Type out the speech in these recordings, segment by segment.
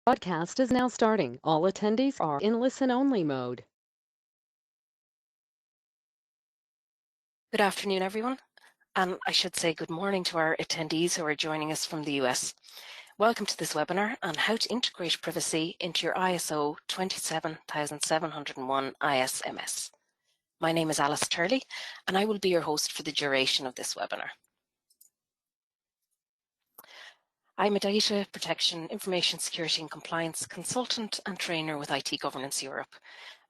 Broadcast is now starting. All attendees are in listen-only mode. Good afternoon, everyone, and I should say good morning to our attendees who are joining us from the US. Welcome to this webinar on how to integrate privacy into your ISO 27701 ISMS. My name is Alice Turley, and I will be your host for the duration of this webinar. I'm a data protection, information security and compliance consultant and trainer with IT Governance Europe.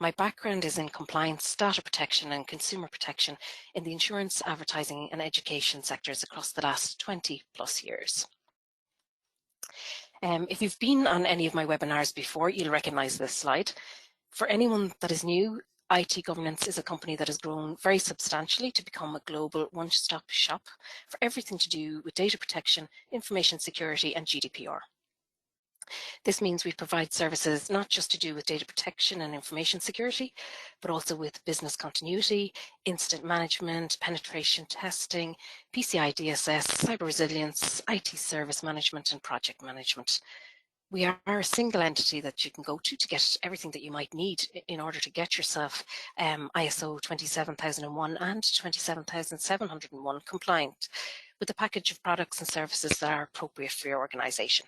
My background is in compliance, data protection and consumer protection in the insurance, advertising and education sectors across the last 20 plus years. If you've been on any of my webinars before, you'll recognise this slide. For anyone that is new, IT Governance is a company that has grown very substantially to become a global one-stop shop for everything to do with data protection, information security and GDPR. This means we provide services not just to do with data protection and information security, but also with business continuity, incident management, penetration testing, PCI DSS, cyber resilience, IT service management and project management. We are a single entity that you can go to get everything that you might need in order to get yourself ISO 27001 and 27701 compliant with a package of products and services that are appropriate for your organization.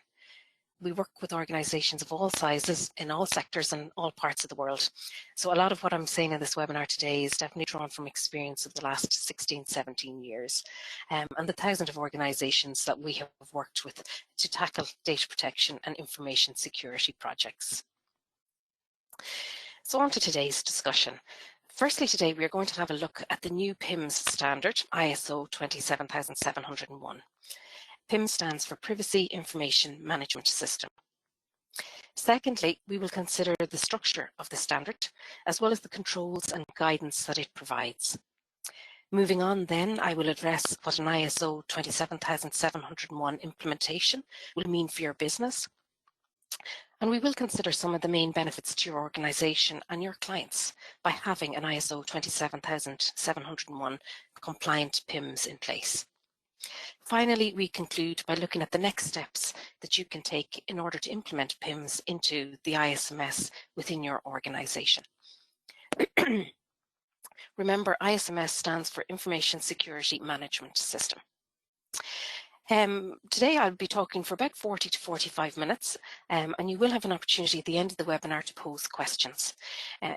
We work with organizations of all sizes in all sectors and all parts of the world. So a lot of what I'm saying in this webinar today is definitely drawn from experience of the last 16, 17 years and the thousands of organizations that we have worked with to tackle data protection and information security projects. So on to today's discussion. Firstly, today we are going to have a look at the new Pims standard, ISO 27701. Pims stands for Privacy Information Management System. Secondly, we will consider the structure of the standard, as well as the controls and guidance that it provides. Moving on then, I will address what an ISO 27701 implementation will mean for your business. And we will consider some of the main benefits to your organization and your clients by having an ISO 27701 compliant Pims in place. Finally, we conclude by looking at the next steps that you can take in order to implement Pims into the ISMS within your organization. Remember, ISMS stands for Information Security Management System. Today I'll be talking for about 40 to 45 minutes and you will have an opportunity at the end of the webinar to pose questions.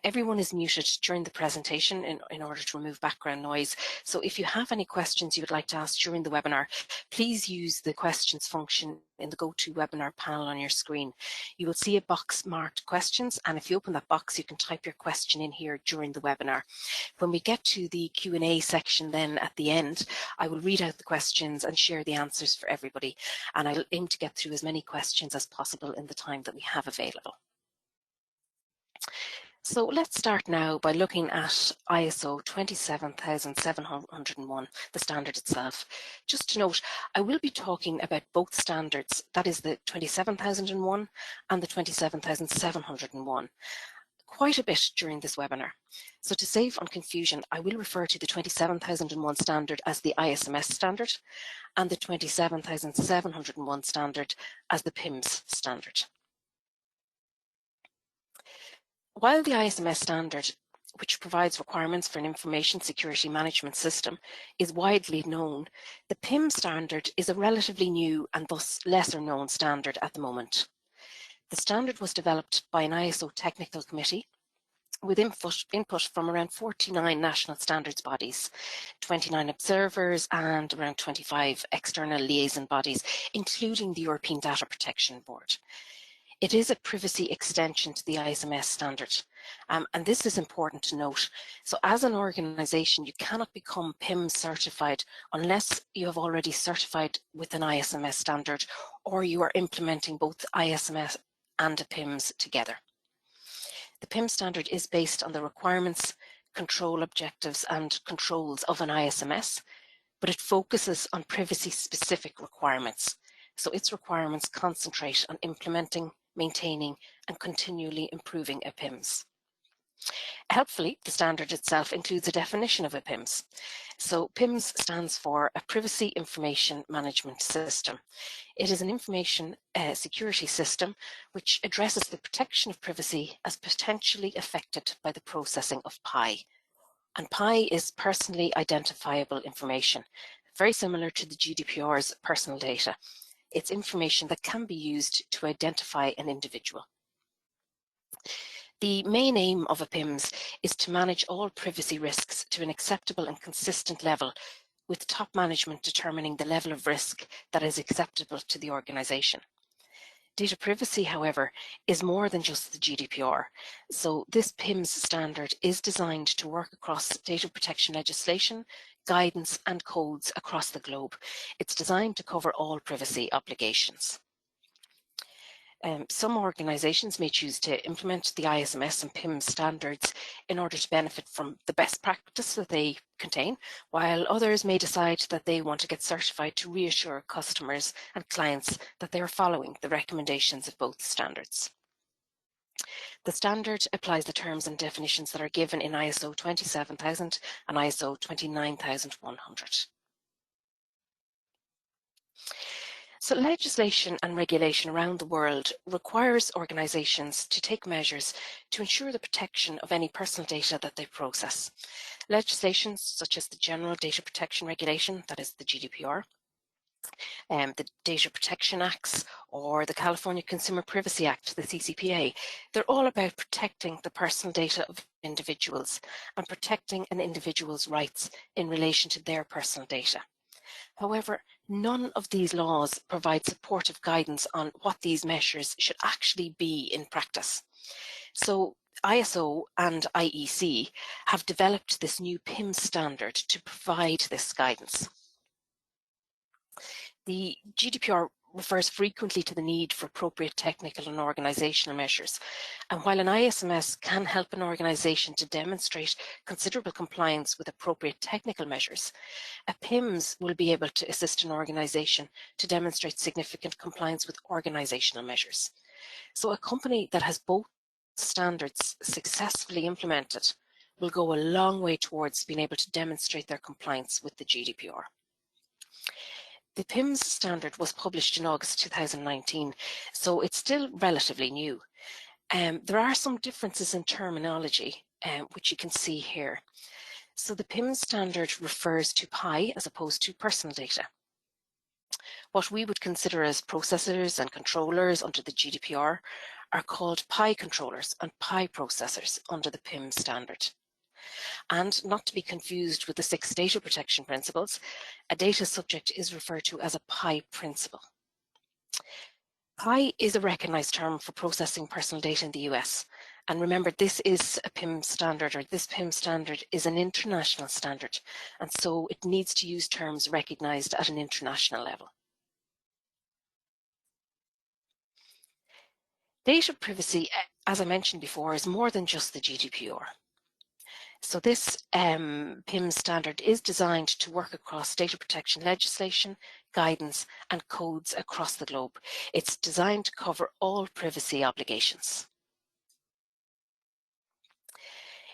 Everyone is muted during the presentation in order to remove background noise. So if you have any questions you would like to ask during the webinar, please use the questions function in the GoToWebinar panel on your screen. You will see a box marked questions, and if you open that box you can type your question in here during the webinar. When we get to the Q&A section then at the end, I will read out the questions and share the answers for everybody, and I'll aim to get through as many questions as possible in the time that we have available. So let's start now by looking at ISO 27701, the standard itself. Just to note, I will be talking about both standards, that is the 27001 and the 27701, quite a bit during this webinar. So to save on confusion, I will refer to the 27001 standard as the ISMS standard and the 27701 standard as the Pims standard. While the ISMS standard, which provides requirements for an information security management system, is widely known, the Pims standard is a relatively new and thus lesser known standard at the moment. The standard was developed by an ISO technical committee with input from around 49 national standards bodies, 29 observers and around 25 external liaison bodies, including the European Data Protection Board. It is a privacy extension to the ISMS standard, and this is important to note. So as an organisation, you cannot become Pims certified unless you have already certified with an ISMS standard or you are implementing both ISMS and a Pims together. The Pims standard is based on the requirements, control objectives and controls of an ISMS, but it focuses on privacy-specific requirements. So its requirements concentrate on implementing, maintaining and continually improving a Pims. Helpfully, the standard itself includes a definition of a Pims. So Pims stands for a Privacy Information Management System. It is an information security system which addresses the protection of privacy as potentially affected by the processing of PI. And PI is personally identifiable information, very similar to the GDPR's personal data. It's information that can be used to identify an individual. The main aim of a Pims is to manage all privacy risks to an acceptable and consistent level, with top management determining the level of risk that is acceptable to the organisation. Data privacy, however, is more than just the GDPR. So this Pims standard is designed to work across data protection legislation, guidance and codes across the globe. It's designed to cover all privacy obligations. Some organisations may choose to implement the ISMS and Pims standards in order to benefit from the best practice that they contain, while others may decide that they want to get certified to reassure customers and clients that they are following the recommendations of both standards. The standard applies the terms and definitions that are given in ISO 27000 and ISO 29100. So legislation and regulation around the world requires organisations to take measures to ensure the protection of any personal data that they process. Legislation such as the General Data Protection Regulation, that is the GDPR, the Data Protection Acts, or the California Consumer Privacy Act, the CCPA, they're all about protecting the personal data of individuals and protecting an individual's rights in relation to their personal data. However, none of these laws provide supportive guidance on what these measures should actually be in practice. So ISO and IEC have developed this new Pims standard to provide this guidance. The GDPR refers frequently to the need for appropriate technical and organisational measures. And while an ISMS can help an organisation to demonstrate considerable compliance with appropriate technical measures, a Pims will be able to assist an organisation to demonstrate significant compliance with organisational measures. So a company that has both standards successfully implemented will go a long way towards being able to demonstrate their compliance with the GDPR. The Pims standard was published in August 2019, so it's still relatively new. There are some differences in terminology, which you can see here. So the Pims standard refers to PI as opposed to personal data. What we would consider as processors and controllers under the GDPR are called PI controllers and PI processors under the Pims standard. And not to be confused with the 6 data protection principles, a data subject is referred to as a PI principal. PI is a recognized term for processing personal data in the US. And remember, this is a Pims standard, or this Pims standard is an international standard. And so it needs to use terms recognized at an international level. Data privacy, as I mentioned before, is more than just the GDPR. So this Pims standard is designed to work across data protection legislation, guidance and codes across the globe. It's designed to cover all privacy obligations.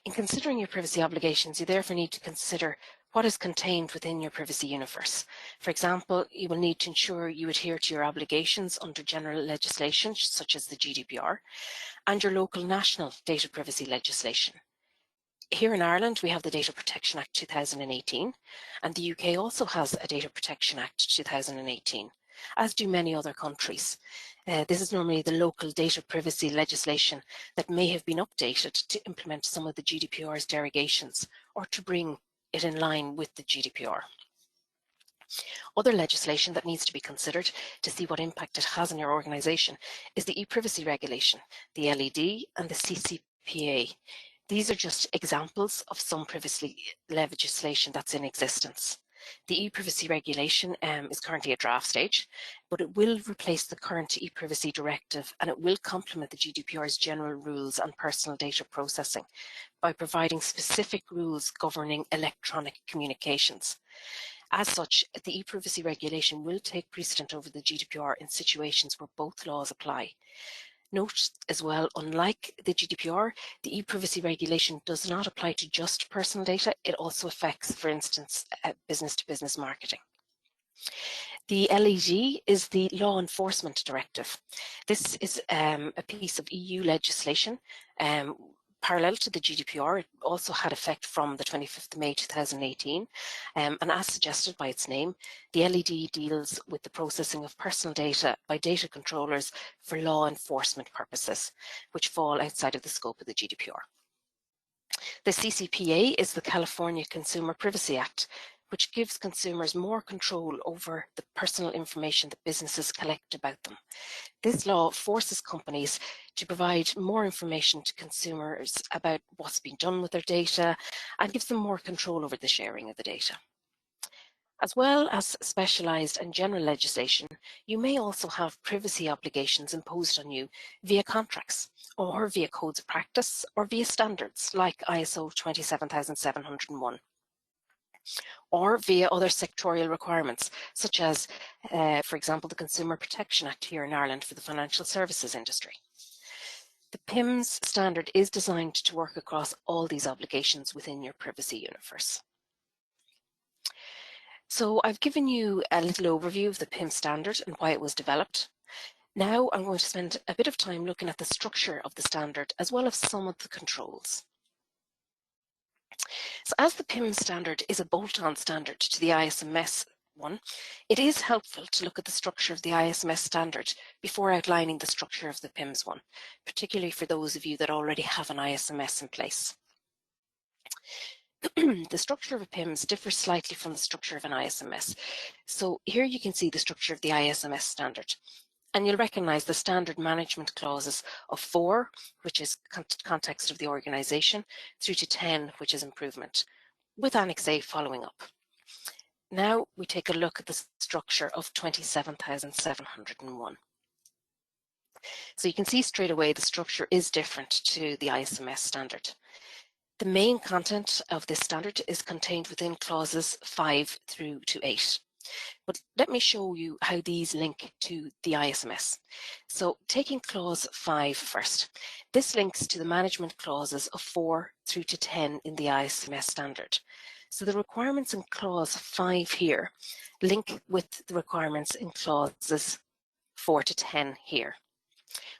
In considering your privacy obligations, you therefore need to consider what is contained within your privacy universe. For example, you will need to ensure you adhere to your obligations under general legislation, such as the GDPR, and your local national data privacy legislation. Here in Ireland, we have the Data Protection Act 2018, and the UK also has a Data Protection Act 2018, as do many other countries. This is normally the local data privacy legislation that may have been updated to implement some of the GDPR's derogations or to bring it in line with the GDPR. Other legislation that needs to be considered to see what impact it has on your organisation is the e-privacy regulation, the LED and the CCPA. These are just examples of some privacy legislation that's in existence. The e-privacy regulation is currently at draft stage, but it will replace the current e-privacy directive and it will complement the GDPR's general rules on personal data processing by providing specific rules governing electronic communications. As such, the e-privacy regulation will take precedent over the GDPR in situations where both laws apply. Note as well, unlike the GDPR, the e-privacy regulation does not apply to just personal data. It also affects, for instance, business-to-business marketing. The LED is the Law Enforcement Directive. This is a piece of EU legislation parallel to the GDPR. It also had effect from the 25th of May 2018, and as suggested by its name, the LED deals with the processing of personal data by data controllers for law enforcement purposes, which fall outside of the scope of the GDPR. The CCPA is the California Consumer Privacy Act, which gives consumers more control over the personal information that businesses collect about them. This law forces companies to provide more information to consumers about what's being done with their data and gives them more control over the sharing of the data. As well as specialised and general legislation, you may also have privacy obligations imposed on you via contracts or via codes of practice or via standards like ISO 27701. Or via other sectorial requirements, such as, for example, the Consumer Protection Act here in Ireland for the financial services industry. The Pims standard is designed to work across all these obligations within your privacy universe. So I've given you a little overview of the Pims standard and why it was developed. Now I'm going to spend a bit of time looking at the structure of the standard as well as some of the controls. So as the Pims standard is a bolt-on standard to the ISMS one, it is helpful to look at the structure of the ISMS standard before outlining the structure of the Pims one, particularly for those of you that already have an ISMS in place. The structure of a Pims differs slightly from the structure of an ISMS. So here you can see the structure of the ISMS standard. And you'll recognise the standard management clauses of 4, which is context of the organisation, through to 10, which is improvement, with Annex A following up. Now we take a look at the structure of 27,701. So you can see straight away the structure is different to the ISMS standard. The main content of this standard is contained within clauses 5 through to 8. But let me show you how these link to the ISMS. So taking clause 5 first, this links to the management clauses of 4 through to 10 in the ISMS standard. So the requirements in clause 5 here link with the requirements in clauses 4 to 10 here,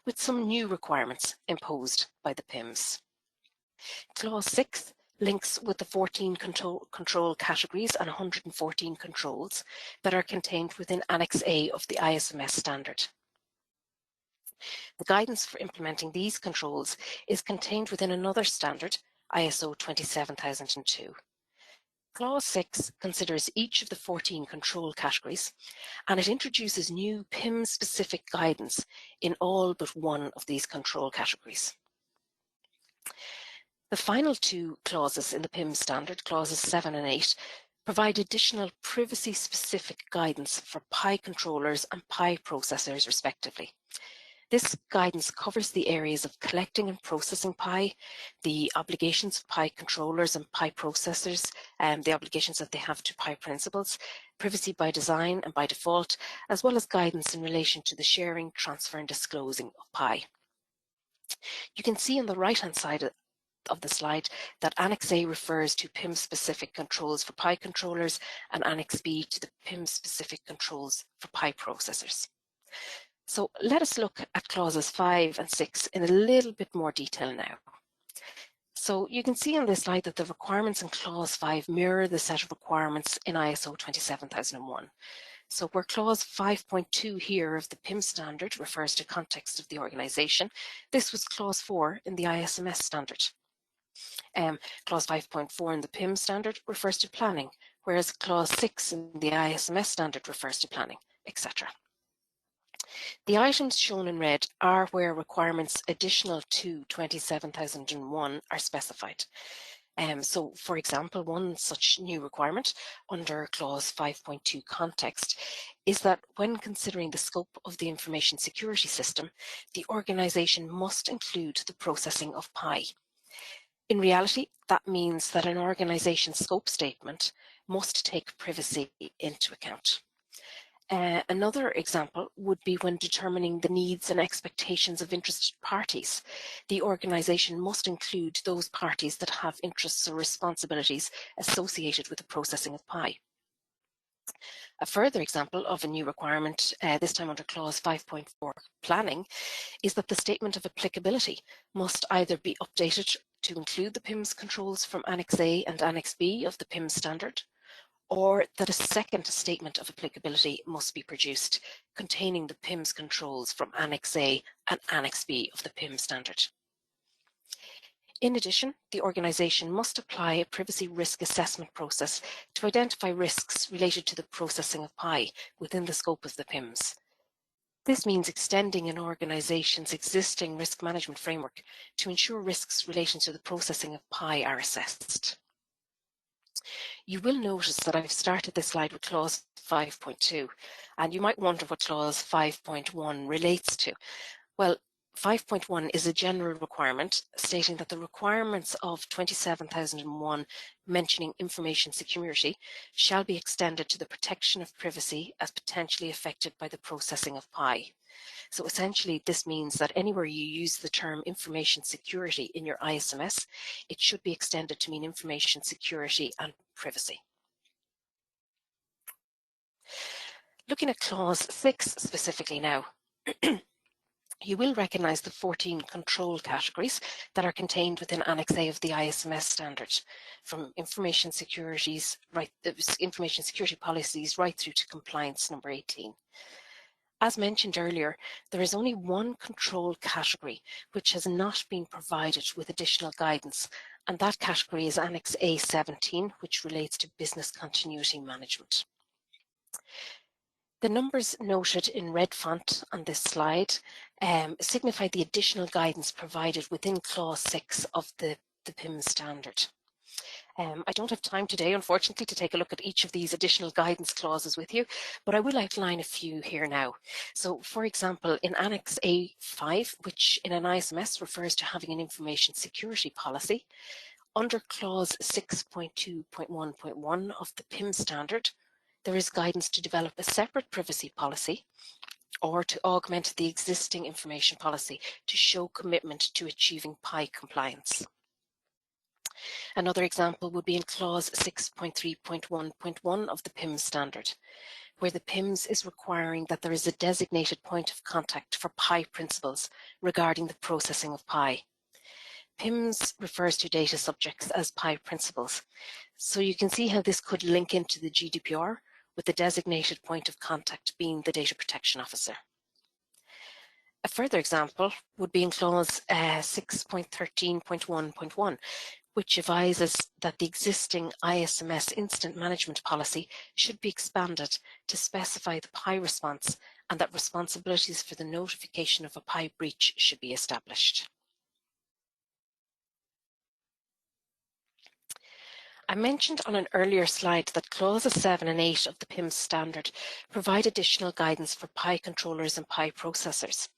with some new requirements imposed by the Pims. Clause 6 links with the 14 control categories and 114 controls that are contained within Annex A of the ISMS standard. The guidance for implementing these controls is contained within another standard, ISO 27002. Clause 6 considers each of the 14 control categories, and it introduces new PIM-specific guidance in all but one of these control categories. The final 2 clauses in the Pims standard, clauses 7 and 8, provide additional privacy-specific guidance for PI controllers and PI processors respectively. This guidance covers the areas of collecting and processing PI, the obligations of PI controllers and PI processors, the obligations that they have to PI principals, privacy by design and by default, as well as guidance in relation to the sharing, transfer and disclosing of PI. You can see on the right-hand side of the slide that Annex A refers to PIM-specific controls for PI controllers and Annex B to the PIM-specific controls for PI processors. So let us look at clauses 5 and 6 in a little bit more detail now. So you can see on this slide that the requirements in clause 5 mirror the set of requirements in ISO 27001. So where clause 5.2 here of the Pims standard refers to context of the organisation, this was clause 4 in the ISMS standard. Clause 5.4 in the Pims standard refers to planning, whereas clause 6 in the ISMS standard refers to planning, etc. The items shown in red are where requirements additional to 27001 are specified. So, for example, one such new requirement under clause 5.2 context is that when considering the scope of the information security system, the organisation must include the processing of PI. In reality, that means that an organisation's scope statement must take privacy into account. Another example would be when determining the needs and expectations of interested parties. The organisation must include those parties that have interests or responsibilities associated with the processing of PI. A further example of a new requirement, this time under clause 5.4 planning, is that the statement of applicability must either be updated to include the Pims controls from Annex A and Annex B of the Pims Standard, or that a second statement of applicability must be produced containing the Pims controls from Annex A and Annex B of the Pims Standard. In addition, the organisation must apply a privacy risk assessment process to identify risks related to the processing of PI within the scope of the Pims. This means extending an organisation's existing risk management framework to ensure risks relating to the processing of PI are assessed. You will notice that I've started this slide with clause 5.2, and you might wonder what clause 5.1 relates to. Well, 5.1 is a general requirement stating that the requirements of 27001 mentioning information security shall be extended to the protection of privacy as potentially affected by the processing of PI. So essentially, this means that anywhere you use the term information security in your ISMS, it should be extended to mean information security and privacy. Looking at clause 6 specifically now, you will recognise the 14 control categories that are contained within Annex A of the ISMS standard, from information security policies right through to compliance number 18. As mentioned earlier, there is only one control category which has not been provided with additional guidance, and that category is Annex A17, which relates to business continuity management. The numbers noted in red font on this slide signify the additional guidance provided within clause 6 of the Pims Standard. I don't have time today, unfortunately, to take a look at each of these additional guidance clauses with you, but I will outline a few here now. So, for example, in Annex A5, which in an ISMS refers to having an information security policy, under clause 6.2.1.1 of the Pims Standard, there is guidance to develop a separate privacy policy or to augment the existing information policy to show commitment to achieving PI compliance. Another example would be in clause 6.3.1.1 of the Pims Standard, where the Pims is requiring that there is a designated point of contact for PI principals regarding the processing of PI. Pims refers to data subjects as PI principals, so you can see how this could link into the GDPR, with the designated point of contact being the data protection officer. A further example would be in clause 6.13.1.1, which advises that the existing ISMS incident management policy should be expanded to specify the PI response and that responsibilities for the notification of a PI breach should be established. I mentioned on an earlier slide that clauses 7 and 8 of the Pims Standard provide additional guidance for PI controllers and PI processors.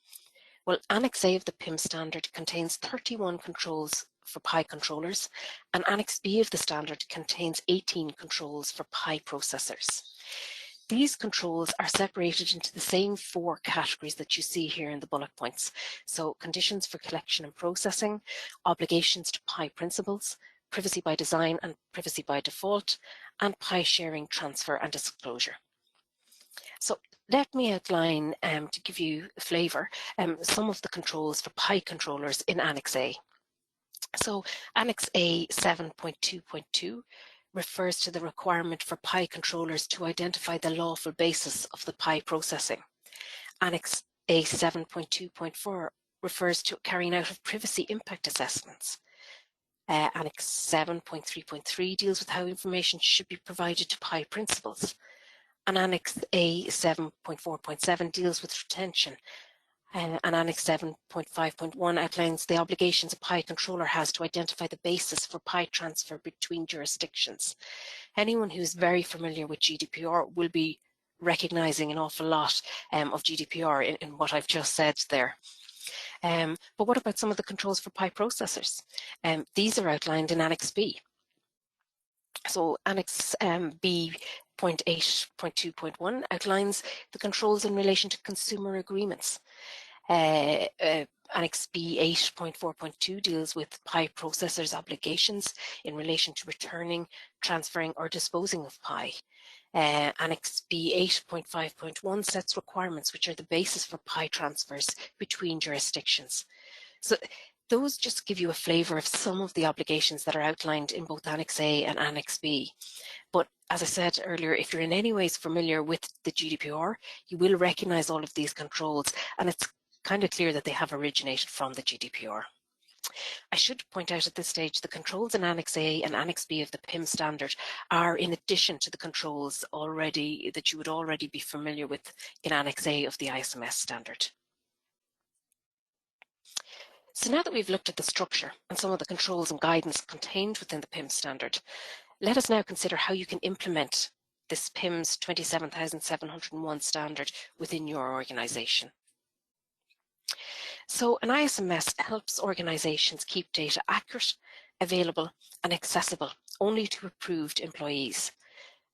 Well, Annex A of the Pims Standard contains 31 controls for PI controllers, and Annex B of the standard contains 18 controls for PI processors. These controls are separated into the same 4 categories that you see here in the bullet points. So conditions for collection and processing, obligations to PI principals, privacy by design and privacy by default, and PI sharing, transfer and disclosure. So let me outline, to give you a flavour, some of the controls for PI controllers in Annex A. So Annex A 7.2.2 refers to the requirement for PI controllers to identify the lawful basis of the PI processing. Annex A 7.2.4 refers to carrying out of privacy impact assessments. Annex 7.3.3 deals with how information should be provided to PI principals. And Annex A 7.4.7 deals with retention. And Annex 7.5.1 outlines the obligations a PI controller has to identify the basis for PI transfer between jurisdictions. Anyone who is very familiar with GDPR will be recognising an awful lot of GDPR in what I've just said there. But what about some of the controls for PI processors? These are outlined in Annex B. So Annex B 8.2.1 outlines the controls in relation to consumer agreements. Annex B 8.4.2 deals with PI processors' obligations in relation to returning, transferring or disposing of PI. Annex B 8.5.1 sets requirements which are the basis for PI transfers between jurisdictions. So those just give you a flavour of some of the obligations that are outlined in both Annex A and Annex B. But as I said earlier, if you're in any ways familiar with the GDPR, you will recognise all of these controls, and it's kind of clear that they have originated from the GDPR. I should point out at this stage the controls in Annex A and Annex B of the Pims Standard are in addition to the controls already that you would already be familiar with in Annex A of the ISMS standard. So now that we've looked at the structure and some of the controls and guidance contained within the Pims Standard, let us now consider how you can implement this Pims 27701 standard within your organisation. So an ISMS helps organisations keep data accurate, available and accessible only to approved employees.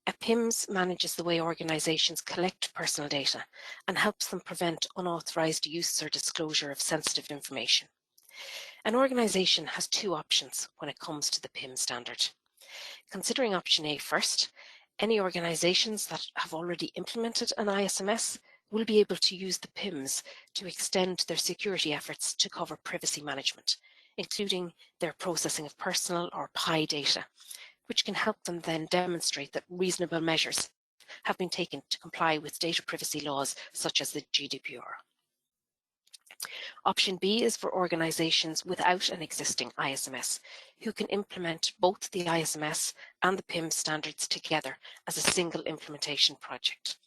A Pims manages the way organisations collect personal data and helps them prevent unauthorised use or disclosure of sensitive information. An organisation has two options when it comes to the Pims standard. Considering option A first, any organisations that have already implemented an ISMS will be able to use the Pims to extend their security efforts to cover privacy management, including their processing of personal or PI data, which can help them then demonstrate that reasonable measures have been taken to comply with data privacy laws such as the GDPR. Option B is for organisations without an existing ISMS who can implement both the ISMS and the Pims standards together as a single implementation project.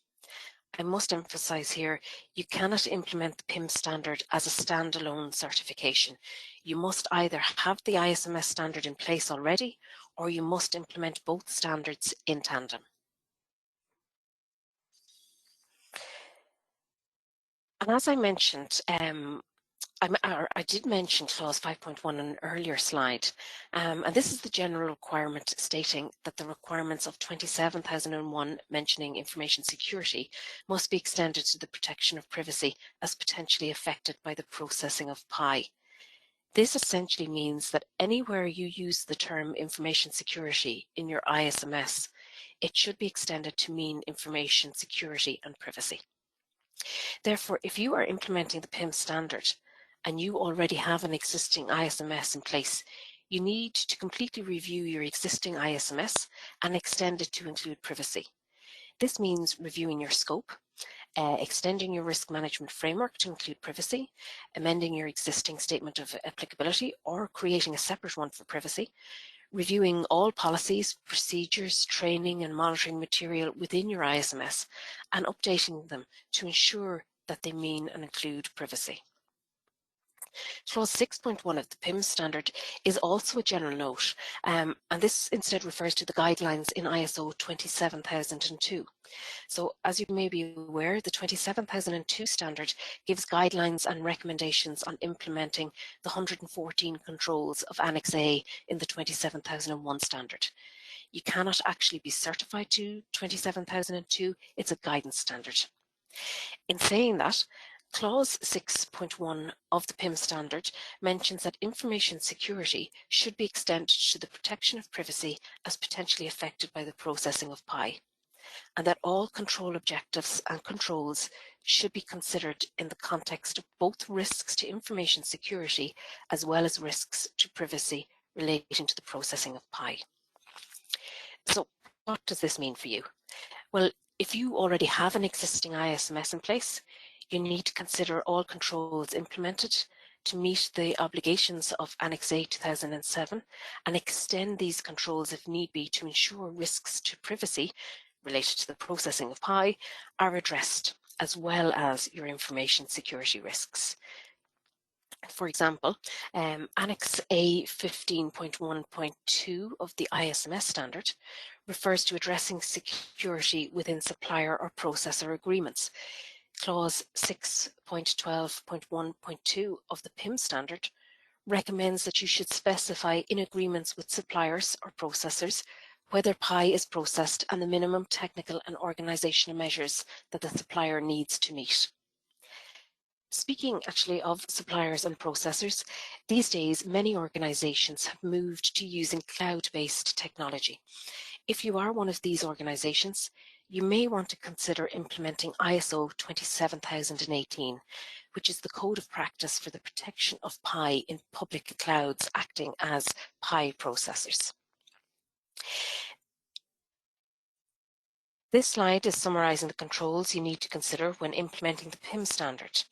I must emphasise here, you cannot implement the Pims standard as a standalone certification. You must either have the ISMS standard in place already, or you must implement both standards in tandem. And as I mentioned, I did mention clause 5.1 on an earlier slide, and this is the general requirement stating that the requirements of 27001 mentioning information security must be extended to the protection of privacy as potentially affected by the processing of PI. This essentially means that anywhere you use the term information security in your ISMS, it should be extended to mean information security and privacy. Therefore, if you are implementing the Pims standard and you already have an existing ISMS in place, you need to completely review your existing ISMS and extend it to include privacy. This means reviewing your scope, extending your risk management framework to include privacy, amending your existing statement of applicability or creating a separate one for privacy, reviewing all policies, procedures, training and monitoring material within your ISMS and updating them to ensure that they mean and include privacy. Clause 6.1 of the Pims standard is also a general note, and this instead refers to the guidelines in ISO 27002. So as you may be aware, the 27002 standard gives guidelines and recommendations on implementing the 114 controls of Annex A in the 27001 standard. You cannot actually be certified to 27002, it's a guidance standard. In saying that, Clause 6.1 of the Pims standard mentions that information security should be extended to the protection of privacy as potentially affected by the processing of PI, and that all control objectives and controls should be considered in the context of both risks to information security as well as risks to privacy relating to the processing of PI. So what does this mean for you? Well, if you already have an existing ISMS in place, you need to consider all controls implemented to meet the obligations of Annex A 2007 and extend these controls if need be to ensure risks to privacy related to the processing of PI are addressed, as well as your information security risks. For example, Annex A 15.1.2 of the ISMS standard refers to addressing security within supplier or processor agreements. Clause 6.12.1.2 of the Pims standard recommends that you should specify in agreements with suppliers or processors whether Pi is processed, and the minimum technical and organizational measures that the supplier needs to meet. Speaking actually of suppliers and processors, these days many organizations have moved to using cloud-based technology. If you are one of these organizations, you may want to consider implementing ISO 27018, which is the code of practice for the protection of Pi in public clouds acting as Pi processors. This slide is summarizing the controls you need to consider when implementing the Pims standard.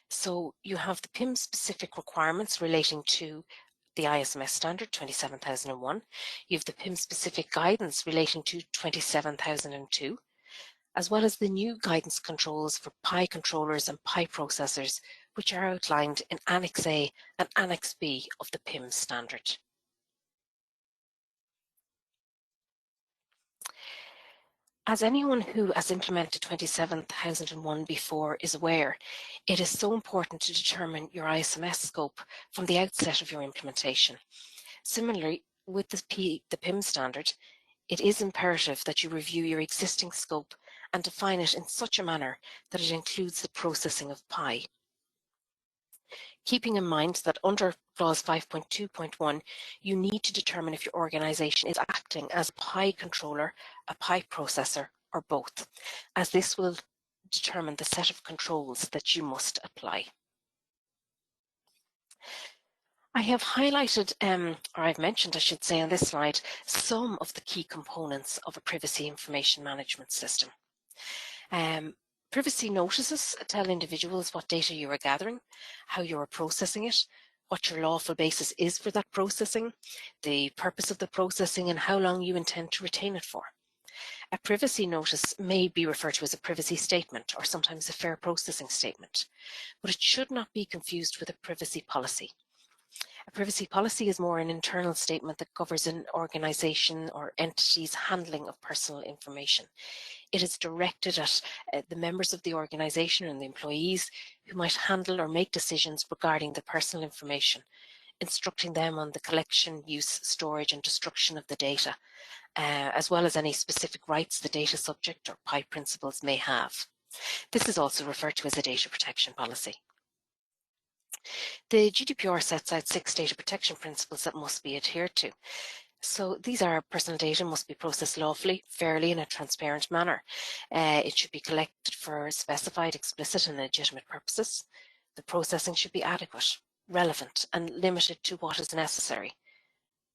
So you have the Pims specific requirements relating to the ISMS standard 27001. You have the Pims specific guidance relating to 27002, as well as the new guidance controls for Pi controllers and Pi processors, which are outlined in Annex A and Annex B of the Pims standard. As anyone who has implemented 27001 before is aware, it is so important to determine your ISMS scope from the outset of your implementation. Similarly, with the Pims standard, it is imperative that you review your existing scope and define it in such a manner that it includes the processing of Pi. Keeping in mind that under clause 5.2.1, you need to determine if your organization is acting as a Pi controller, a Pi processor, or both, as this will determine the set of controls that you must apply. I have highlighted, or I've mentioned, I should say, on this slide, some of the key components of a privacy information management system. Privacy notices tell individuals what data you are gathering, how you are processing it, what your lawful basis is for that processing, the purpose of the processing, and how long you intend to retain it for. A privacy notice may be referred to as a privacy statement or sometimes a fair processing statement, but it should not be confused with a privacy policy. A privacy policy is more an internal statement that covers an organization or entity's handling of personal information. It is directed at the members of the organization and the employees who might handle or make decisions regarding the personal information, instructing them on the collection, use, storage, and destruction of the data, as well as any specific rights the data subject or Pi principals may have. This is also referred to as a data protection policy. The GDPR sets out 6 data protection principles that must be adhered to. So these are: personal data must be processed lawfully, fairly, in a transparent manner. It should be collected for specified, explicit, and legitimate purposes. The processing should be adequate, relevant, and limited to what is necessary.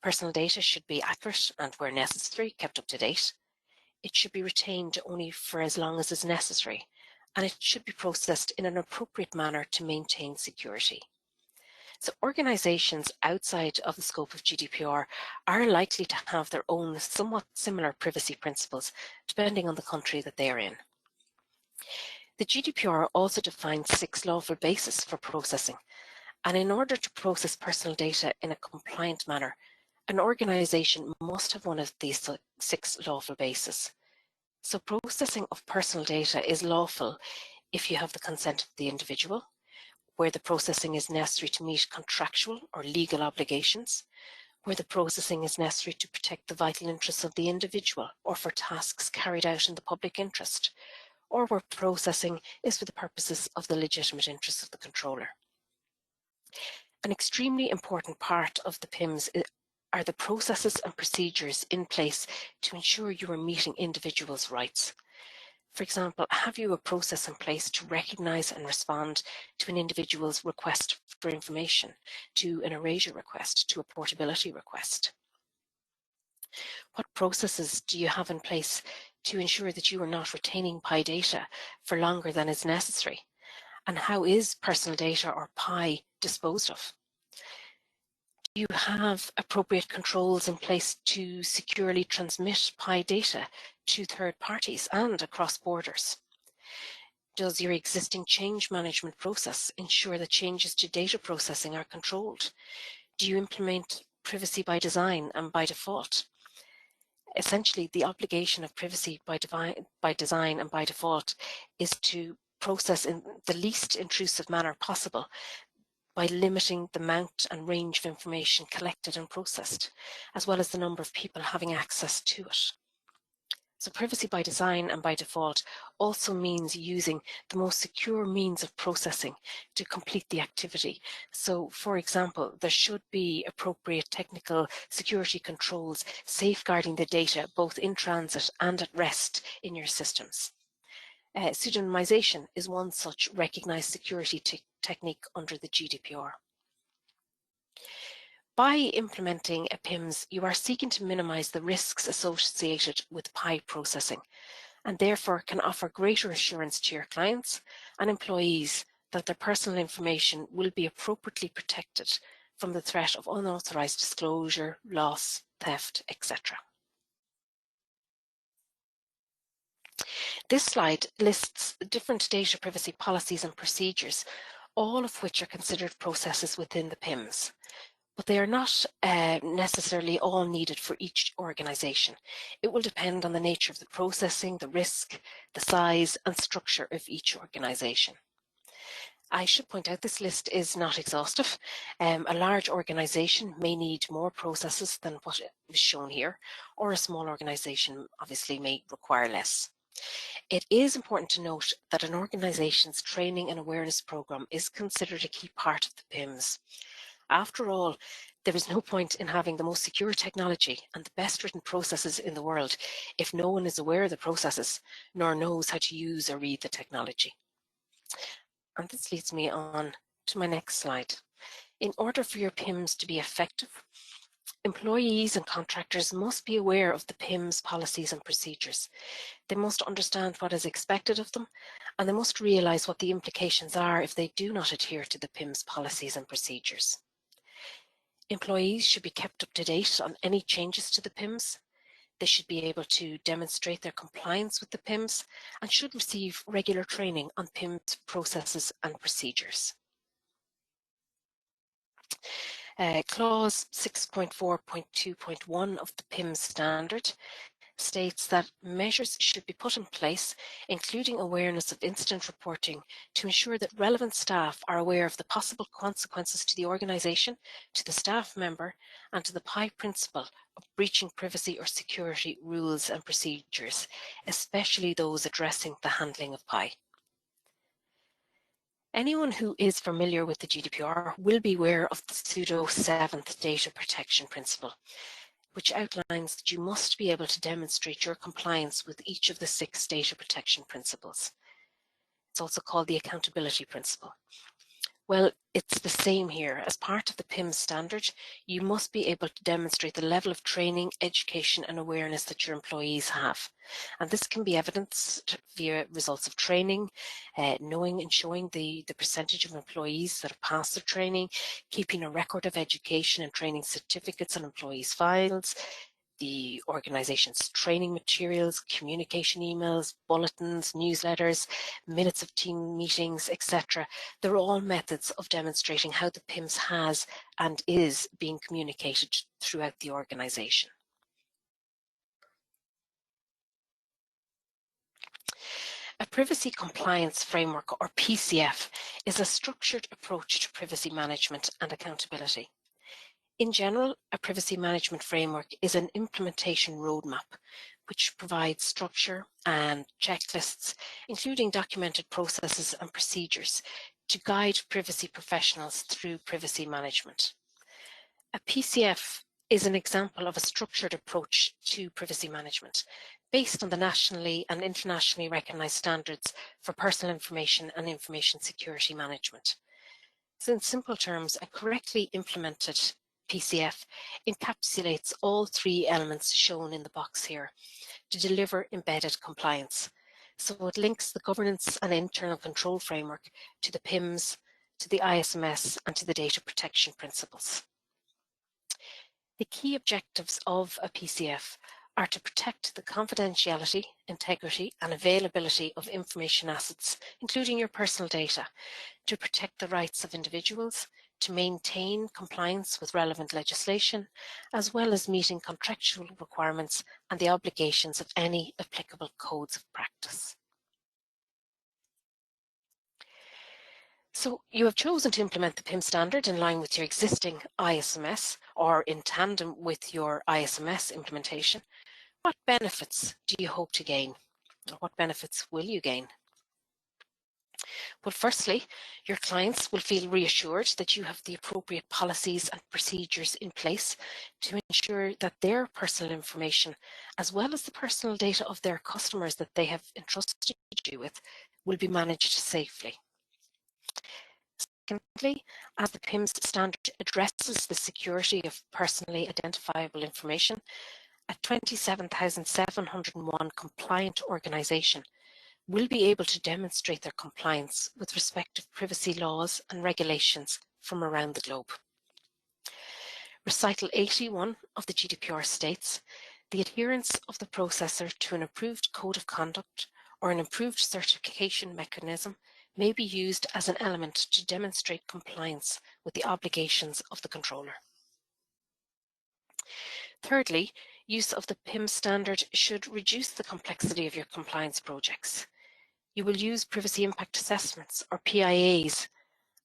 Personal data should be accurate and, where necessary, kept up to date. It should be retained only for as long as is necessary, and it should be processed in an appropriate manner to maintain security. So organizations outside of the scope of GDPR are likely to have their own somewhat similar privacy principles, depending on the country that they are in. The GDPR also defines 6 lawful bases for processing, and in order to process personal data in a compliant manner, an organization must have one of these 6 lawful bases. So processing of personal data is lawful if you have the consent of the individual, where the processing is necessary to meet contractual or legal obligations, where the processing is necessary to protect the vital interests of the individual or for tasks carried out in the public interest, or where processing is for the purposes of the legitimate interests of the controller. An extremely important part of the Pims are the processes and procedures in place to ensure you are meeting individuals' rights. For example, have you a process in place to recognise and respond to an individual's request for information, to an erasure request, to a portability request? What processes do you have in place to ensure that you are not retaining Pi data for longer than is necessary? And how is personal data or Pi disposed of? Do you have appropriate controls in place to securely transmit Pi data to third parties and across borders? Does your existing change management process ensure that changes to data processing are controlled? Do you implement privacy by design and by default? Essentially, the obligation of privacy by design and by default is to process in the least intrusive manner possible, by limiting the amount and range of information collected and processed, as well as the number of people having access to it. So privacy by design and by default also means using the most secure means of processing to complete the activity. So for example, there should be appropriate technical security controls safeguarding the data both in transit and at rest in your systems. Pseudonymization is one such recognized security technique under the GDPR. By implementing a Pims, you are seeking to minimize the risks associated with PI processing, and therefore can offer greater assurance to your clients and employees that their personal information will be appropriately protected from the threat of unauthorized disclosure, loss, theft, etc. This slide lists different data privacy policies and procedures, all of which are considered processes within the Pims. But they are not necessarily all needed for each organization. It will depend on the nature of the processing, the risk, the size and structure of each organization. I should point out this list is not exhaustive. A large organization may need more processes than what is shown here, or a small organization obviously may require less. It is important to note that an organization's training and awareness program is considered a key part of the Pims. After all, there is no point in having the most secure technology and the best written processes in the world if no one is aware of the processes nor knows how to use or read the technology. And this leads me on to my next slide. In order for your Pims to be effective, employees and contractors must be aware of the Pims policies and procedures. They must understand what is expected of them, and they must realize what the implications are if they do not adhere to the Pims policies and procedures. Employees should be kept up to date on any changes to the Pims. They should be able to demonstrate their compliance with the Pims and should receive regular training on Pims processes and procedures. Clause 6.4.2.1 of the Pims Standard states that measures should be put in place, including awareness of incident reporting, to ensure that relevant staff are aware of the possible consequences to the organisation, to the staff member, and to the PI principle of breaching privacy or security rules and procedures, especially those addressing the handling of PI. Anyone who is familiar with the GDPR will be aware of the Pseudo 7th data protection principle, which outlines that you must be able to demonstrate your compliance with each of the 6 data protection principles. It's also called the accountability principle. Well, it's the same here. As part of the Pims standard, you must be able to demonstrate the level of training, education and awareness that your employees have. And this can be evidenced via results of training, knowing and showing the percentage of employees that have passed their training, keeping a record of education and training certificates on employees' files, the organization's training materials, communication emails, bulletins, newsletters, minutes of team meetings, etc. They're all methods of demonstrating how the Pims has and is being communicated throughout the organization. A privacy compliance framework, or PCF, is a structured approach to privacy management and accountability. In general, a privacy management framework is an implementation roadmap which provides structure and checklists, including documented processes and procedures to guide privacy professionals through privacy management. A PCF is an example of a structured approach to privacy management based on the nationally and internationally recognized standards for personal information and information security management. So in simple terms, a correctly implemented PCF encapsulates all 3 elements shown in the box here to deliver embedded compliance. So it links the governance and internal control framework to the Pims, to the ISMS and to the data protection principles. The key objectives of a PCF are to protect the confidentiality, integrity and availability of information assets, including your personal data, to protect the rights of individuals, to maintain compliance with relevant legislation, as well as meeting contractual requirements and the obligations of any applicable codes of practice. So you have chosen to implement the Pims standard in line with your existing ISMS or in tandem with your ISMS implementation. What benefits do you hope to gain? Or what benefits will you gain? Well, firstly, your clients will feel reassured that you have the appropriate policies and procedures in place to ensure that their personal information, as well as the personal data of their customers that they have entrusted you with, will be managed safely. Secondly, as the Pims standard addresses the security of personally identifiable information, a 27,701 compliant organisation will be able to demonstrate their compliance with respective privacy laws and regulations from around the globe. Recital 81 of the GDPR states, the adherence of the processor to an approved code of conduct or an approved certification mechanism may be used as an element to demonstrate compliance with the obligations of the controller. Thirdly, use of the Pims standard should reduce the complexity of your compliance projects. You will use privacy impact assessments, or PIAs,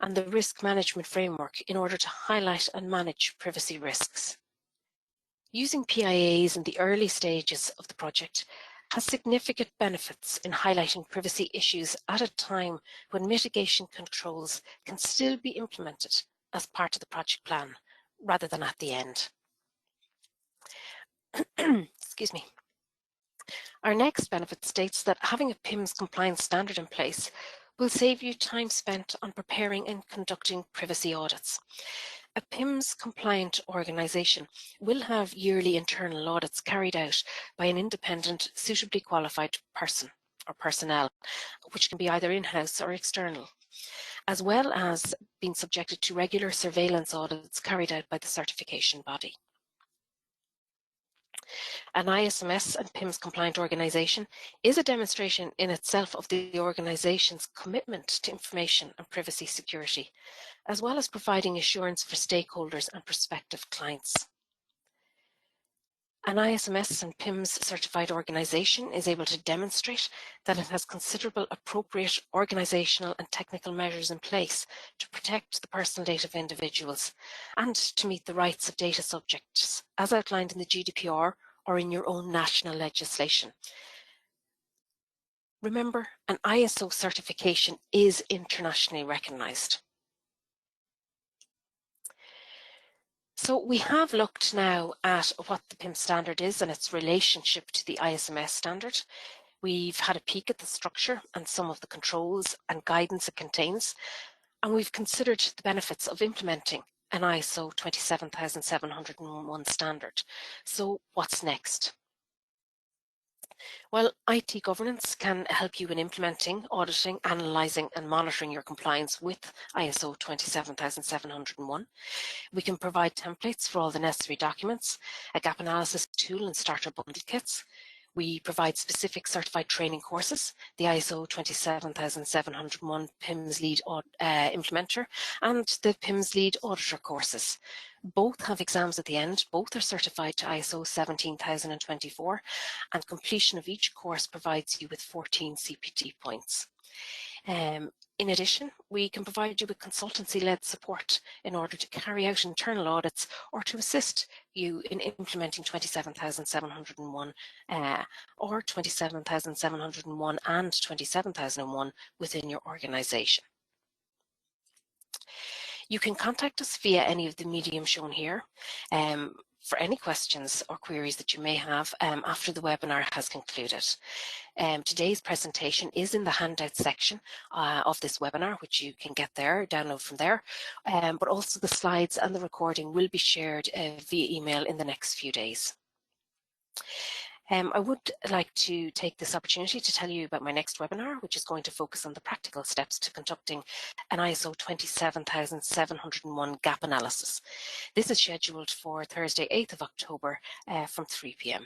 and the risk management framework in order to highlight and manage privacy risks. Using PIAs in the early stages of the project has significant benefits in highlighting privacy issues at a time when mitigation controls can still be implemented as part of the project plan, rather than at the end. Excuse me. Our next benefit states that having a Pims compliance standard in place will save you time spent on preparing and conducting privacy audits. A Pims compliant organisation will have yearly internal audits carried out by an independent, suitably qualified person or personnel, which can be either in-house or external, as well as being subjected to regular surveillance audits carried out by the certification body. An ISMS and Pims compliant organisation is a demonstration in itself of the organisation's commitment to information and privacy security, as well as providing assurance for stakeholders and prospective clients. An ISMS and Pims certified organisation is able to demonstrate that it has considerable appropriate organisational and technical measures in place to protect the personal data of individuals and to meet the rights of data subjects as outlined in the GDPR or in your own national legislation. Remember, an ISO certification is internationally recognised. So we have looked now at what the Pims standard is and its relationship to the ISMS standard. We've had a peek at the structure and some of the controls and guidance it contains, and we've considered the benefits of implementing an ISO 27701 standard. So what's next? Well, IT governance can help you in implementing, auditing, analysing and monitoring your compliance with ISO 27701. We can provide templates for all the necessary documents, a gap analysis tool and starter bundle kits. We provide specific certified training courses, the ISO 27701 Pims Lead Implementer and the Pims Lead Auditor courses. Both have exams at the end, both are certified to ISO 17024, and completion of each course provides you with 14 CPT points. In addition, we can provide you with consultancy-led support in order to carry out internal audits or to assist you in implementing 27701 or 27701 and 27001 within your organisation. You can contact us via any of the mediums shown here for any questions or queries that you may have after the webinar has concluded. Today's presentation is in the handout section of this webinar, which you can get there, download from there, but also the slides and the recording will be shared via email in the next few days. I would like to take this opportunity to tell you about my next webinar, which is going to focus on the practical steps to conducting an ISO 27701 gap analysis. This is scheduled for Thursday, 8th of October from 3 p.m.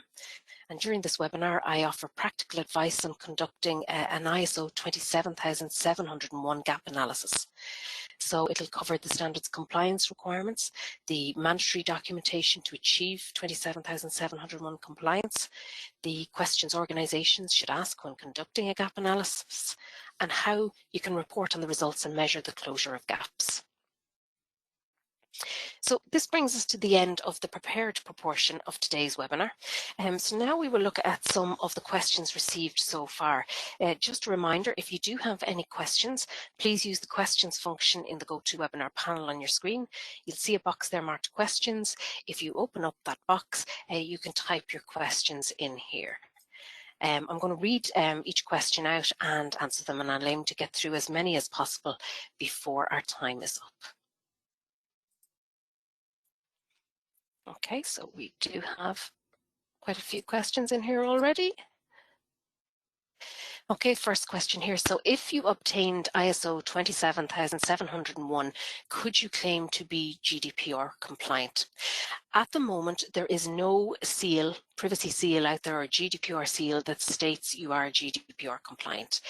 And during this webinar, I offer practical advice on conducting an ISO 27701 gap analysis. So it'll cover the standards compliance requirements, the mandatory documentation to achieve 27701 compliance, the questions organisations should ask when conducting a gap analysis, and how you can report on the results and measure the closure of gaps. So this brings us to the end of the prepared proportion of today's webinar. So now we will look at some of the questions received so far. Just a reminder, if you do have any questions, please use the questions function in the GoToWebinar panel on your screen. You'll see a box there marked questions. If you open up that box, you can type your questions in here. I'm going to read each question out and answer them, and I'll aim to get through as many as possible before our time is up. Okay, so we do have quite a few questions in here already. Okay, first question here. So if you obtained ISO 27701, could you claim to be GDPR compliant? At the moment, there is no seal, privacy seal out there or GDPR seal that states you are GDPR compliant.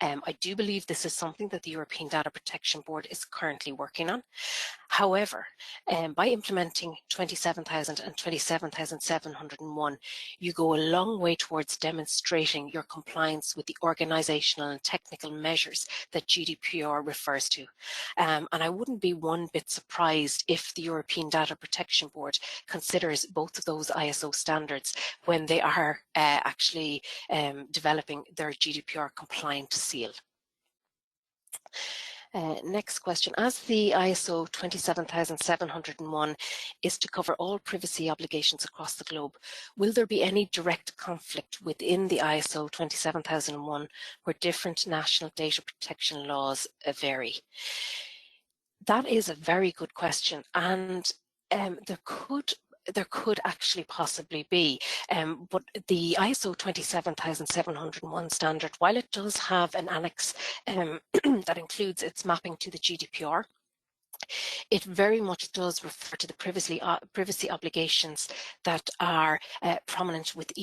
I do believe this is something that the European Data Protection Board is currently working on. However, by implementing 27,000 and 27,701, you go a long way towards demonstrating your compliance with the organisational and technical measures that GDPR refers to. And I wouldn't be one bit surprised if the European Data Protection Board considers both of those ISO standards when they are actually developing their GDPR compliant seal. Next question. As the ISO 27701 is to cover all privacy obligations across the globe, will there be any direct conflict within the ISO 27001 where different national data protection laws vary? That is a very good question, and there could actually possibly be, but the ISO 27701 standard, while it does have an annex that includes its mapping to the GDPR, it very much does refer to the privacy obligations that are prominent within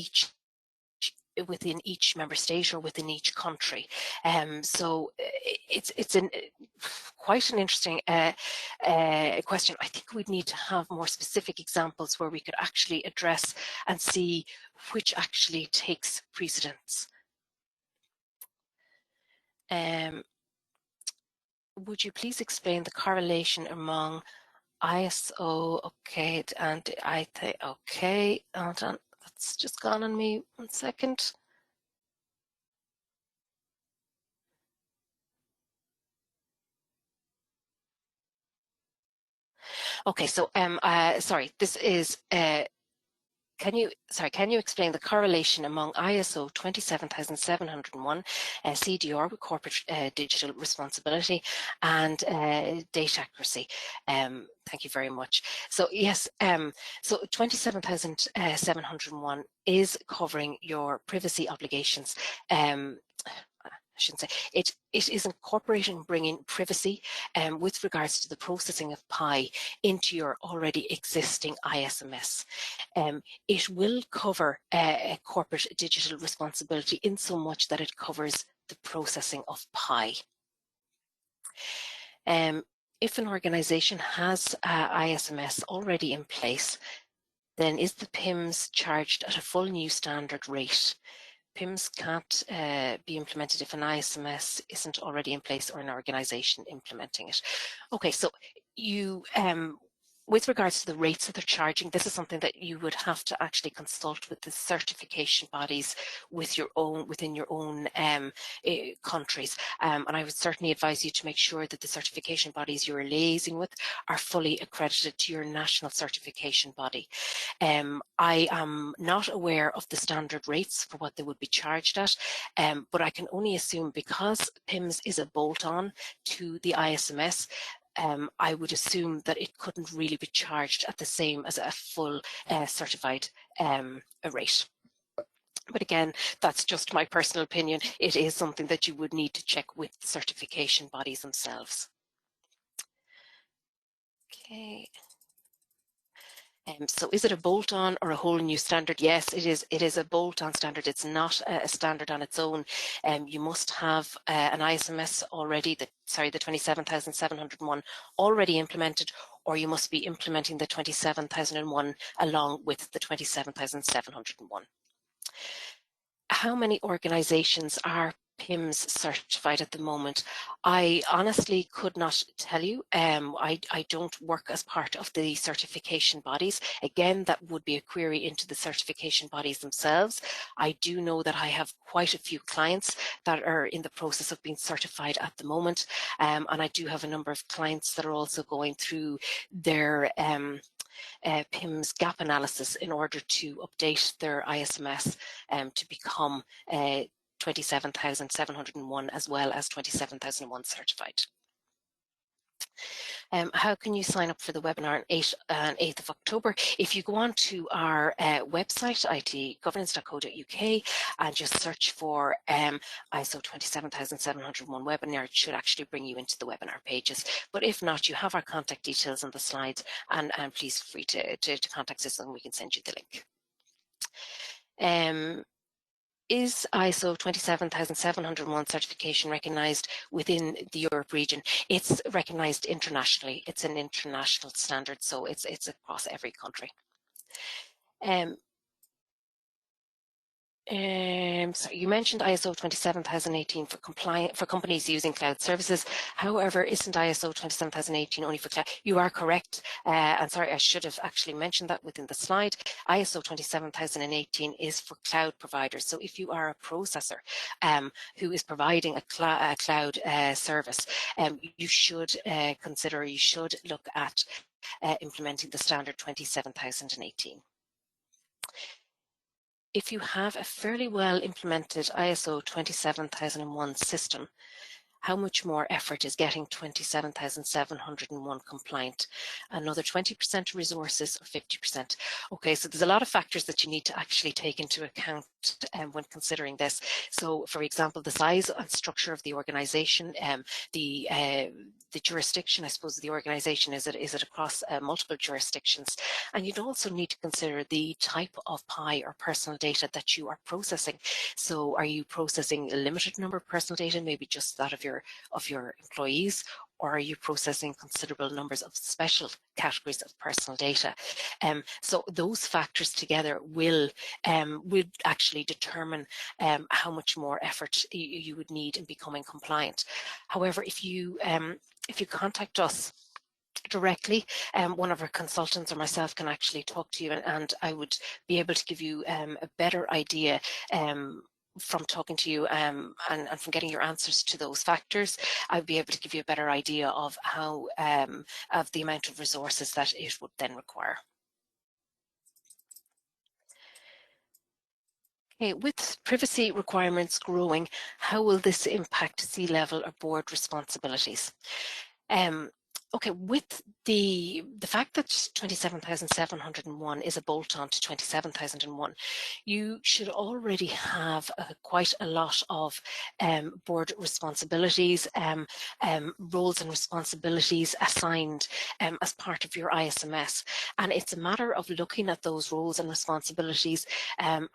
each member state or within each country. So it's quite an interesting question. I think we'd need to have more specific examples where we could actually address and see which actually takes precedence. Would you please explain the correlation among ISO, okay, and I think, okay, hold on. That's just gone on me, 1 second. Okay, so sorry, this is can you explain the correlation among ISO 27701 CDR with corporate digital responsibility and data accuracy? Thank you very much. So yes, so 27701 is covering your privacy obligations. I shouldn't say, it is incorporating bringing privacy with regards to the processing of PI into your already existing ISMS. It will cover corporate digital responsibility in so much that it covers the processing of PI. If an organisation has ISMS already in place, then is the Pims charged at a full new standard rate? Pims can't be implemented if an ISMS isn't already in place or an organisation implementing it. Okay, so you, with regards to the rates that they're charging, this is something that you would have to actually consult with the certification bodies within your own countries. And I would certainly advise you to make sure that the certification bodies you're liaising with are fully accredited to your national certification body. I am not aware of the standard rates for what they would be charged at, but I can only assume because Pims is a bolt-on to the ISMS, I would assume that it couldn't really be charged at the same as a full certified rate. But again, that's just my personal opinion. It is something that you would need to check with the certification bodies themselves. Okay. So is it a bolt-on or a whole new standard? Yes, it is. It is a bolt-on standard. It's not a standard on its own. You must have an ISMS already, the 27701 already implemented, or you must be implementing the 27001 along with the 27701. How many organisations are Pims certified at the moment? I honestly could not tell you. I don't work as part of the certification bodies. Again, that would be a query into the certification bodies themselves. I do know that I have quite a few clients that are in the process of being certified at the moment, and I do have a number of clients that are also going through their Pims gap analysis in order to update their ISMS to become 27,701 as well as 27,001 certified. How can you sign up for the webinar on 8th of October? If you go on to our website, itgovernance.co.uk, and just search for ISO 27701 webinar, it should actually bring you into the webinar pages. But if not, you have our contact details on the slides, and please feel free to contact us and we can send you the link. Is ISO 27701 certification recognised within the Europe region? It's recognised internationally. It's an international standard, so it's across every country. So you mentioned ISO 27018 for companies using cloud services. However, isn't ISO 27018 only for cloud? You are correct. And sorry, I should have actually mentioned that within the slide. ISO 27018 is for cloud providers. So if you are a processor who is providing a cloud service, you should look at implementing the standard 27018. If you have a fairly well implemented ISO 27001 system, how much more effort is getting 27,701 compliant? Another 20% resources or 50%? Okay, so there's a lot of factors that you need to actually take into account when considering this. So, for example, the size and structure of the organization, the jurisdiction, I suppose, of the organization, is it across multiple jurisdictions? And you'd also need to consider the type of PI or personal data that you are processing. So are you processing a limited number of personal data, maybe just that of your employees, or are you processing considerable numbers of special categories of personal data? So those factors together will actually determine how much more effort you would need in becoming compliant. However, if you contact us directly, one of our consultants or myself can actually talk to you, and I would be able to give you a better idea from talking to you and from getting your answers to those factors. I'd be able to give you a better idea of how of the amount of resources that it would then require. Okay, with privacy requirements growing, how will this impact C-level or board responsibilities? Okay, with the fact that 27,701 is a bolt-on to 27,001, you should already have quite a lot of board responsibilities, roles and responsibilities assigned as part of your ISMS. And it's a matter of looking at those roles and responsibilities and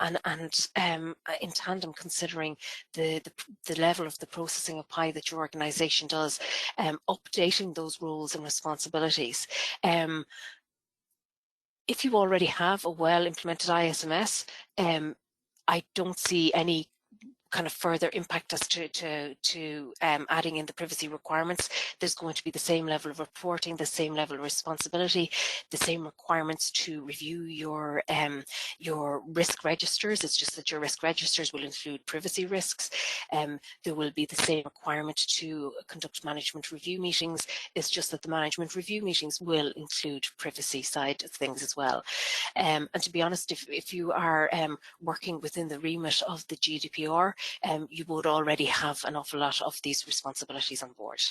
in tandem considering the level of the processing of PI that your organization does, updating those roles and responsibilities. If you already have a well implemented ISMS, I don't see any kind of further impact as to adding in the privacy requirements. There's going to be the same level of reporting, the same level of responsibility, the same requirements to review your risk registers. It's just that your risk registers will include privacy risks. There will be the same requirement to conduct management review meetings. It's just that the management review meetings will include privacy side of things as well. And to be honest, if you are working within the remit of the GDPR, you would already have an awful lot of these responsibilities on board.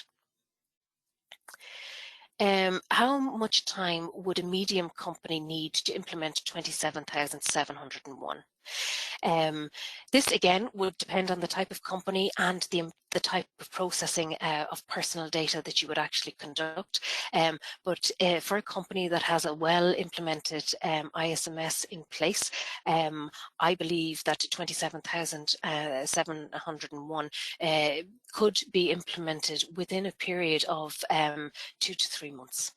How much time would a medium company need to implement 27,701? This again would depend on the type of company and the type of processing of personal data that you would actually conduct. But for a company that has a well implemented ISMS in place, I believe that 27,701 could be implemented within a period of 2 to 3 months.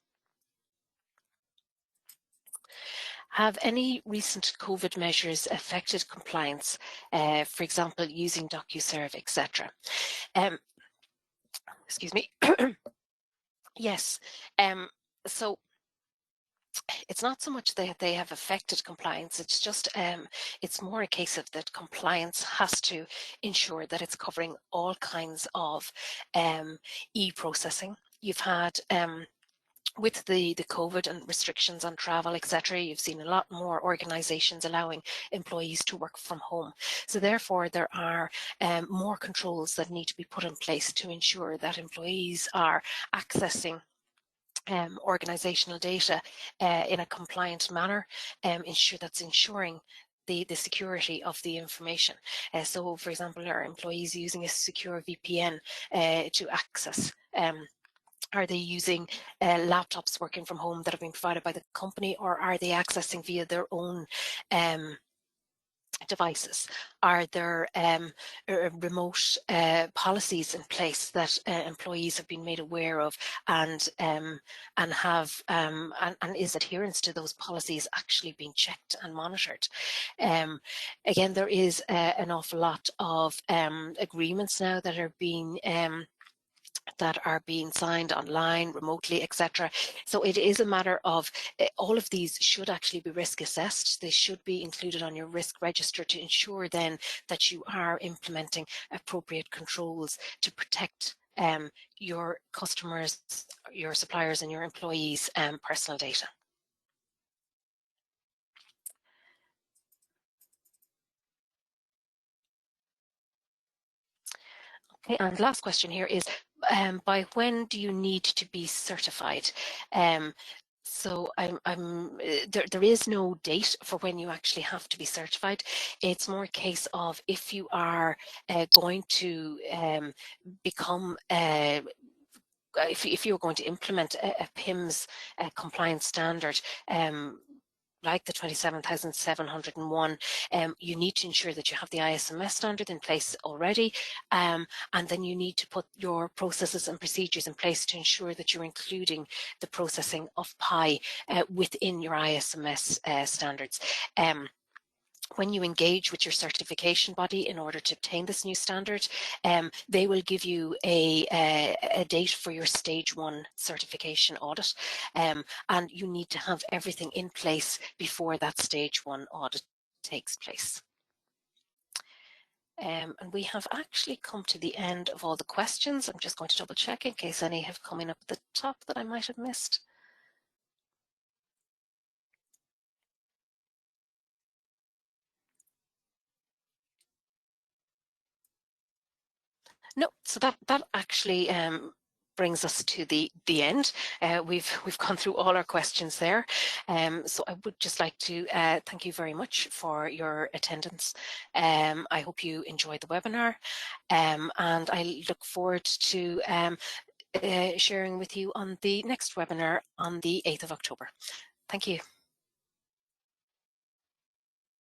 Have any recent COVID measures affected compliance, for example, using DocuServe, etc.? Excuse me. Yes. So it's not so much that they have affected compliance, it's just it's more a case of that compliance has to ensure that it's covering all kinds of e-processing. You've had with the COVID and restrictions on travel, etc., you've seen a lot more organizations allowing employees to work from home. So therefore, there are more controls that need to be put in place to ensure that employees are accessing organizational data in a compliant manner, ensuring the security of the information. So, for example, are employees using a secure VPN to access? Are they using laptops working from home that have been provided by the company, or are they accessing via their own devices? Are there remote policies in place that employees have been made aware of, and have and is adherence to those policies actually being checked and monitored? Again, there is an awful lot of agreements now that are being signed online, remotely, etc. So it is a matter of all of these should actually be risk assessed. They should be included on your risk register to ensure then that you are implementing appropriate controls to protect your customers, your suppliers, and your employees' personal data. Okay, and last question here is, by when do you need to be certified? So there is no date for when you actually have to be certified. It's more a case of if you are going to become if you're going to implement a Pims compliance standard, like the 27,701, you need to ensure that you have the ISMS standard in place already, and then you need to put your processes and procedures in place to ensure that you're including the processing of PI within your ISMS standards. When you engage with your certification body in order to obtain this new standard, they will give you a date for your stage 1 certification audit, and you need to have everything in place before that stage 1 audit takes place. And we have actually come to the end of all the questions. I'm just going to double check in case any have come in up at the top that I might have missed. No, so that actually brings us to the end. We've gone through all our questions there. So I would just like to thank you very much for your attendance. I hope you enjoyed the webinar, and I look forward to sharing with you on the next webinar on the 8th of October. Thank you.